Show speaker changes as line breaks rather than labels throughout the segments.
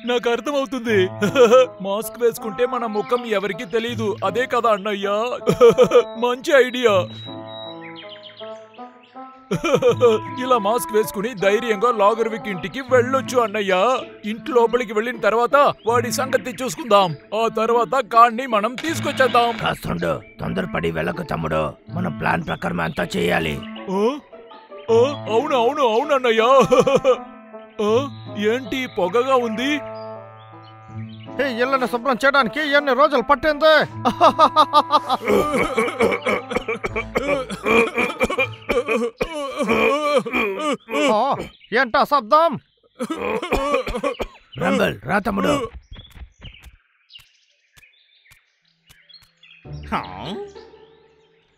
నాకు అర్థమవుతుంది. మాస్క్ వేసుకుంటే మన ముఖం ఎవరికి తెలీదు. అదే కదా అన్నయ్య, మంచి ఐడియా. ఇలా మాస్క్ వేసుకుని ధైర్యంగా లాగర్విక్ ఇంటికి వెళ్ళొచ్చు అన్నయ్య. ఇంటి లోపలికి వెళ్ళిన తర్వాత వాడి సంగతి చూసుకుందాం. ఆ తర్వాత కాన్ని మనం తీసుకొచ్చేద్దాం.
కాస్తుండు, తొందరపడి వెళ్ళకు తమ్ముడు. మన ప్లాన్ ప్రకారం అంతా చేయాలి.
అవును అవును అవును అన్నయ్య. ఏంటి పొగగా ఉంది?
ఇళ్ళని శుభ్రం చేయడానికి ఎన్ని రోజులు పట్టింది? ఏంటా శబ్దం?
రంబల్ రా తమ్ముడు.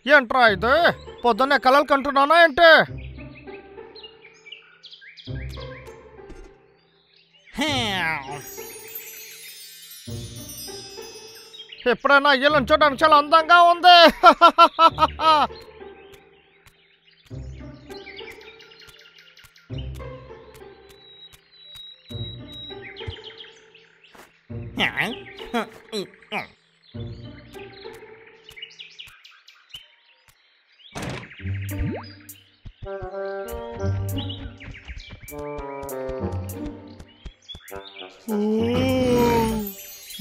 ఏంట్రా ఇది? పొద్దున్నే కలలు కంటున్నానా ఏంటి? ఎప్పుడైనా ఇళ్ళని చూడడానికి చాలా అందంగా ఉంది.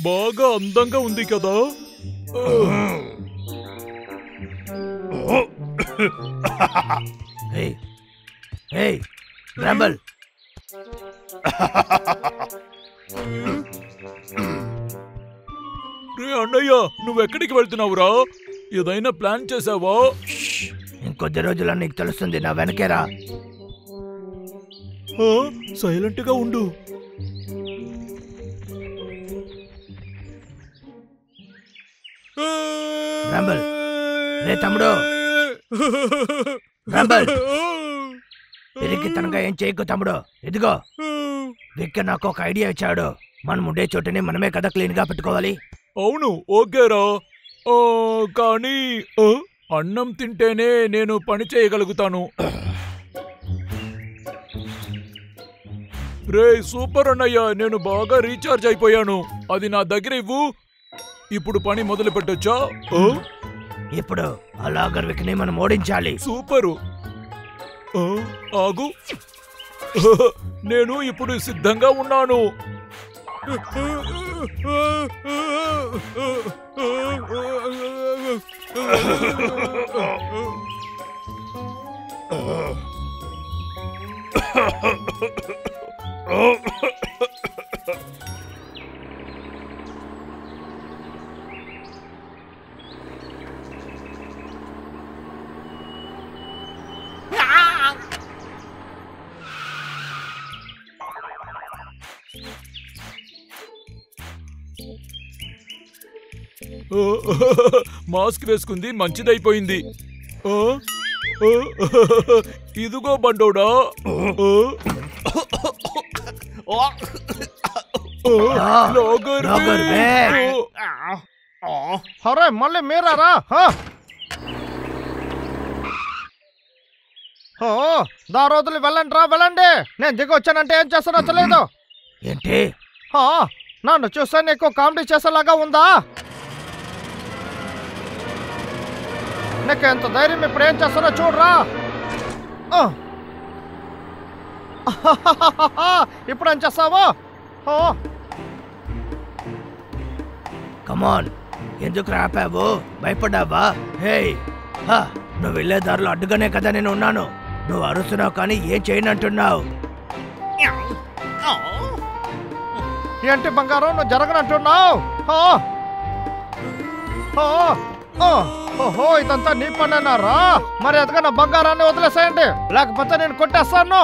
బాగా అందంగా ఉంది కదా.
రంబల్,
రే అన్నయ్య, నువ్వెక్కడికి వెళ్తున్నావురా? ఏదైనా ప్లాన్ చేసావా?
ఇంకొద్ది రోజుల్లో నీకు తెలుస్తుంది. నా వెనకేరా.
సైలెంట్ గా ఉండు.
రంబల్, రే తమ్ముడు రంబల్, తిరిగి తనగా ఏం చేయకు తమ్ముడు. ఇదిగో విక్క నాకు ఒక ఐడియా ఇచ్చాడు. మనం ఉండే చోటుని మనమే కదా క్లీన్ గా పెట్టుకోవాలి.
అవును, ఓకేరా. కానీ అన్నం తింటేనే నేను పని చేయగలుగుతాను. రే సూపర్ అన్నయ్య, నేను బాగా రీఛార్జ్ అయిపోయాను. అది నా దగ్గర ఇవ్వు. ఇప్పుడు పని మొదలు పెట్టొచ్చా?
ఇప్పుడు ఆ లాగర్విక్ ని మనం ఓడించాలి.
సూపరు. ఆగు, నేను ఇప్పుడు సిద్ధంగా ఉన్నాను. మాస్క్ వేసుకుంది, మంచిదైపోయింది. ఇదిగో బండోడా.
అరే మళ్ళీ మీరారా? దాని రోజులు వెళ్ళండి రా, వెళ్ళండి. నేను దిగి వచ్చానంటే ఏం చేస్తానో తెలియదు.
ఏంటి?
నన్ను చూస్తే నీకు కామెడీ చేసేలాగా ఉందా? నీకు ఎంత ధైర్యం, ఇప్పుడు ఏం చేస్తానో చూడరా. ఇప్పుడు ఏం చేస్తావు?
కమాన్, ఎందుకు రాపావు? భయపడ్డావా? హే, నువ్వు వెళ్ళే దారిలో అడ్డుగానే కదా నేను ఉన్నాను. నువ్వు అరుస్తున్నావు కానీ ఏం చేయనంటున్నావు.
ఏంటి బంగారం, నువ్వు జరగనంటున్నావు? ఓహో, ఇదంతా నీ పనేనారా? మరి ఎదుగా నా బంగారాన్ని వదిలేసేయండి, లేకపోతే నేను కొట్టేస్తాను.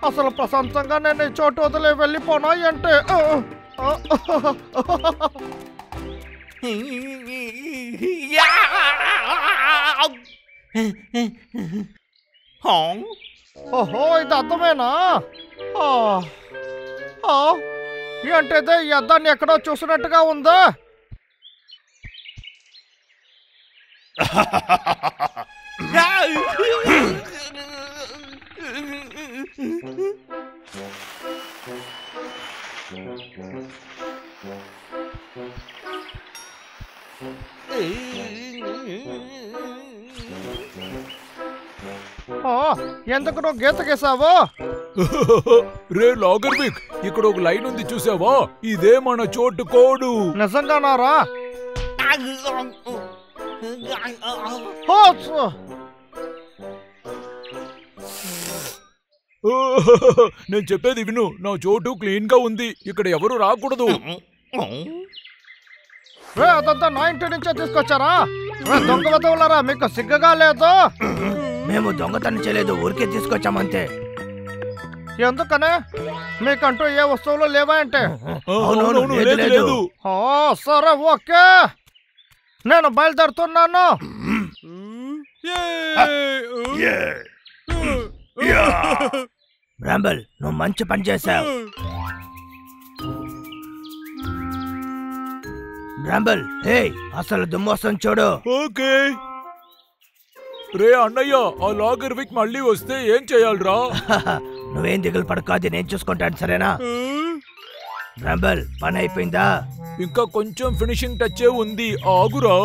అసలు ప్రశాంతంగా నేను ఈ చోటు వదిలే వెళ్ళిపోనా అంటే? ఓహో, ఇది అర్థమేనా? ఆ, ఏంటిది ఈ అద్దాన్ని ఎక్కడో చూసినట్టుగా ఉందా? ఎందుకు నువ్వు గీత గీసావు?
రే లాగర్విక్, ఇక్కడ ఒక లైన్ ఉంది చూసావా? ఇదే మన చోటు కోడు.
నిజంగానారా?
నేను చెప్పేది విను, నా చోటు క్లీన్ గా ఉంది, ఇక్కడ ఎవరు రాకూడదు.
రే అదంతా నా ఇంటి నుంచే తీసుకొచ్చారా? దొంగ వదవులరా, మీకు సిగ్గుగా లేదు?
మేము దొంగతనం చేయలేదు, ఊరికే తీసుకొచ్చామంతే.
ఎందుకనే? మీకంటూ ఏ వస్తువులు లేవా అంటే?
లేదు.
సరే ఓకే, నేను బయలుదేరుతున్నాను.
బ్రాంబల్, నువ్వు మంచి పని చేశావు. బ్రాంబల్, హే, అసలు దుమ్ము వస్తుంది చూడు.
ఓకే. రే అన్నయ్య, ఆ లాగర్విక్ మళ్ళీ వస్తే ఏం చేయాలరా?
నువ్వేం దిగులు పడకు, అది నేను చూసుకుంటాను, సరేనా? బ్రాంబల్, పని అయిపోయిందా?
ఇంకా కొంచెం ఫినిషింగ్ టచ్ ఉంది, ఆగురా.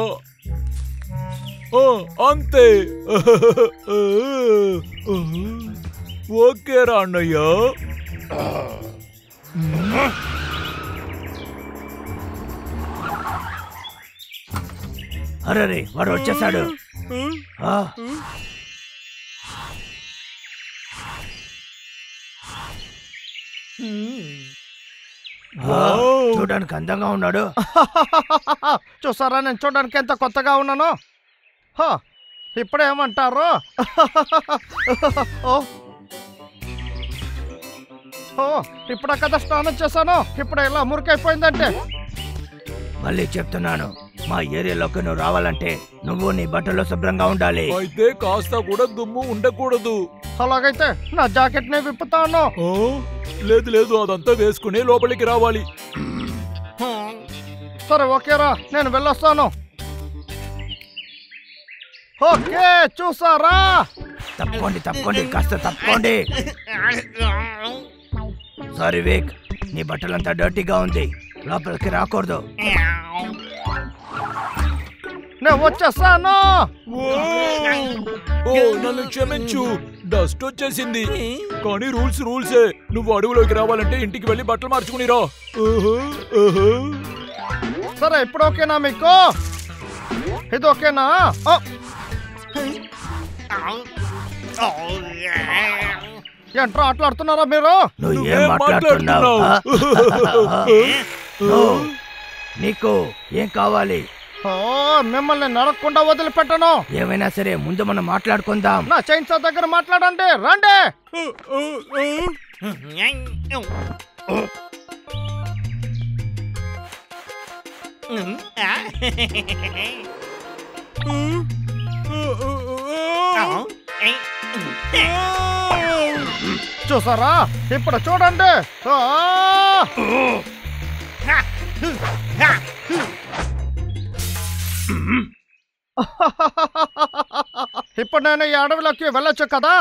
అంతే. ఓకేరా అన్నయ్య.
అరే, వాడు వచ్చేసాడు. చూడడానికి అందంగా ఉన్నాడు.
చూసారా నేను చూడడానికి ఎంత కొత్తగా ఉన్నాను? ఇప్పుడేమంటారు? ఇప్పుడే కదా స్నానం చేశాను, ఇప్పుడు ఇలా మురికైపోయిందంటే.
మళ్ళీ చెప్తున్నాను, మా ఏరియాలోకి నువ్వు రావాలంటే నువ్వు నీ బట్టలు శుభ్రంగా ఉండాలి.
అయితే కాస్త కూడా దుమ్ము ఉండకూడదు.
అలాగైతే నా జాకెట్ ని విప్పుతాను.
లేదు లేదు, అదంతా వేసుకుని లోపలికి రావాలి.
సరే ఓకేరా, నేను వెళ్ళొస్తాను. ఓకే, చూసారా?
తప్పుకోండి తప్పుకోండి, కాస్త తప్పుకోండి. సారీ విక్, నీ బట్టలంతా డర్టీగా ఉంది, లోపలికి రాకూడదు.
నేను వచ్చేస్తాను.
నన్ను క్షమించు, డస్ట్ వచ్చేసింది. కానీ రూల్స్ రూల్సే. నువ్వు అడవిలోకి రావాలంటే ఇంటికి వెళ్ళి బట్టలు మార్చుకునిరా.
సరే, ఇప్పుడు ఓకేనా మీకు? ఇది ఓకేనా? ఏంట్రా ఆటలాడుతున్నారా మీరు?
నువ్వు ఏం మాట్లాడుతున్నావు? నీకు ఏం కావాలి?
మిమ్మల్ని నరకకుండా వదిలిపెట్టను.
ఏమైనా సరే ముందు మనం మాట్లాడుకుందాం.
నా చైన్స్ దగ్గర మాట్లాడండి, రండి. చూసారా? ఇప్పుడు చూడండి. ఇప్పుడు నేను ఈ అడవిలోకి వెళ్ళొచ్చు కదా?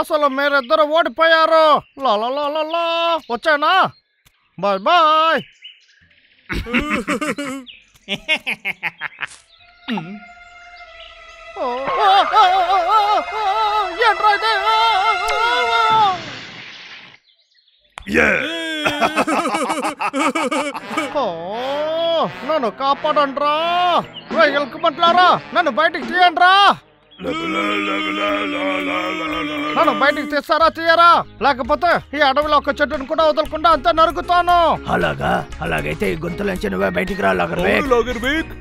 అసలు మీరిద్దరు ఓడిపోయారు. లాలా వచ్చానా? Bye bye. ఏంట్రా ఇది? నన్ను కాపాడండ్రా. ఎలుకమంటారా? నన్ను బయటికి తీయండ్రా. నన్ను బయటికి తీస్తారా తీయరా? లేకపోతే ఈ అడవిలో ఒక చెట్టును కూడా వదలకుండా అంతా నరుకుతాను.
అలాగా? అలాగైతే ఈ గుంతలోంచి నువ్వే బయటికి రా లాగర్విక్.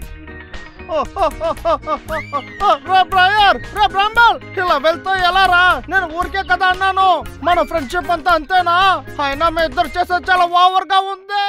ఇలా వెళ్తూ ఎలా రా? నేను ఊరికే కదా అన్నాను. మన ఫ్రెండ్షిప్ అంతా అంతేనా? అయినా మీ ఇద్దరు చేసేది చాలా ఓవర్ గా ఉంది.